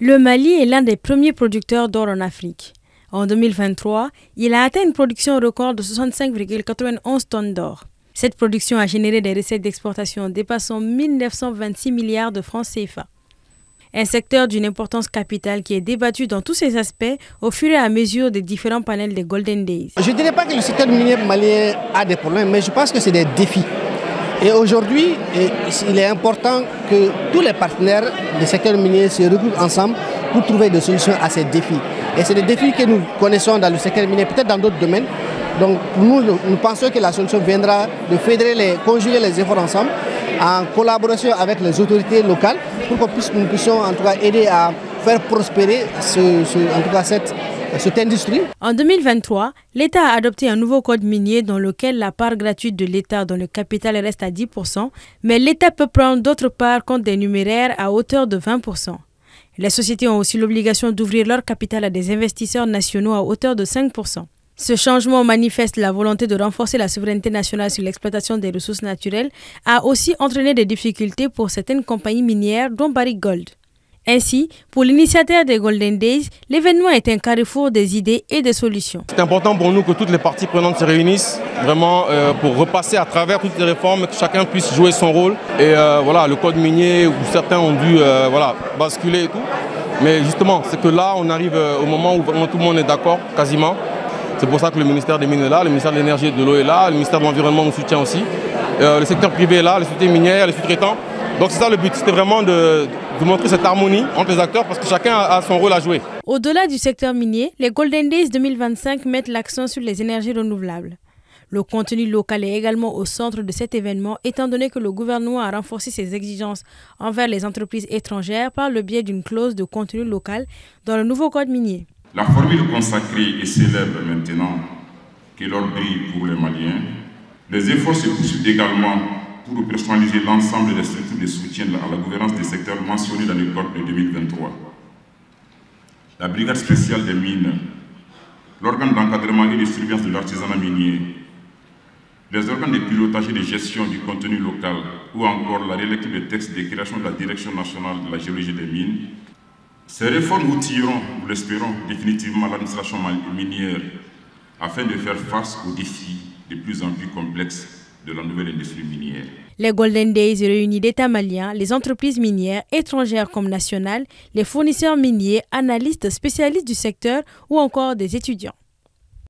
Le Mali est l'un des premiers producteurs d'or en Afrique. En 2023, il a atteint une production record de 65,91 tonnes d'or. Cette production a généré des recettes d'exportation dépassant 1926 milliards de francs CFA. Un secteur d'une importance capitale qui est débattu dans tous ses aspects au fur et à mesure des différents panels des Golden Days. Je ne dirais pas que le secteur minier malien a des problèmes, mais je pense que c'est des défis. Et aujourd'hui, il est important que tous les partenaires du secteur minier se regroupent ensemble pour trouver des solutions à ces défis. Et c'est des défis que nous connaissons dans le secteur minier, peut-être dans d'autres domaines. Donc nous pensons que la solution viendra de fédérer, conjuguer les efforts ensemble, en collaboration avec les autorités locales, pour que nous puissions en tout cas aider à faire prospérer cette industrie. En 2023, l'État a adopté un nouveau code minier dans lequel la part gratuite de l'État dans le capital reste à 10%, mais l'État peut prendre d'autres parts contre des numéraires à hauteur de 20%. Les sociétés ont aussi l'obligation d'ouvrir leur capital à des investisseurs nationaux à hauteur de 5%. Ce changement manifeste la volonté de renforcer la souveraineté nationale sur l'exploitation des ressources naturelles, a aussi entraîné des difficultés pour certaines compagnies minières, dont Barrick Gold. Ainsi, pour l'initiateur des Golden Days, l'événement est un carrefour des idées et des solutions. C'est important pour nous que toutes les parties prenantes se réunissent vraiment pour repasser à travers toutes les réformes, que chacun puisse jouer son rôle. Et voilà, le code minier, où certains ont dû basculer et tout. Mais justement, c'est que là, on arrive au moment où vraiment tout le monde est d'accord, quasiment. C'est pour ça que le ministère des Mines est là, le ministère de l'Énergie et de l'Eau est là, le ministère de l'Environnement nous soutient aussi. Le secteur privé est là, les sociétés minières, les sous-traitants. Donc c'est ça le but, c'était vraiment de montrer cette harmonie entre les acteurs parce que chacun a son rôle à jouer. Au-delà du secteur minier, les Golden Days 2025 mettent l'accent sur les énergies renouvelables. Le contenu local est également au centre de cet événement, étant donné que le gouvernement a renforcé ses exigences envers les entreprises étrangères par le biais d'une clause de contenu local dans le nouveau code minier. La formule consacrée et célèbre maintenant que l'or brille pour les Maliens. Les efforts se poursuivent également pour opérationnaliser l'ensemble des structures de soutien à la gouvernance des secteurs mentionnés dans le code de 2023. La brigade spéciale des mines, l'organe d'encadrement et de surveillance de l'artisanat minier, les organes de pilotage et de gestion du contenu local ou encore la relecture des textes de création de la Direction nationale de la géologie des mines. Ces réformes outilleront, nous l'espérons, définitivement l'administration minière afin de faire face aux défis de plus en plus complexes de la nouvelle industrie minière. Les Golden Days réunissent l'État malien, les entreprises minières, étrangères comme nationales, les fournisseurs miniers, analystes, spécialistes du secteur ou encore des étudiants.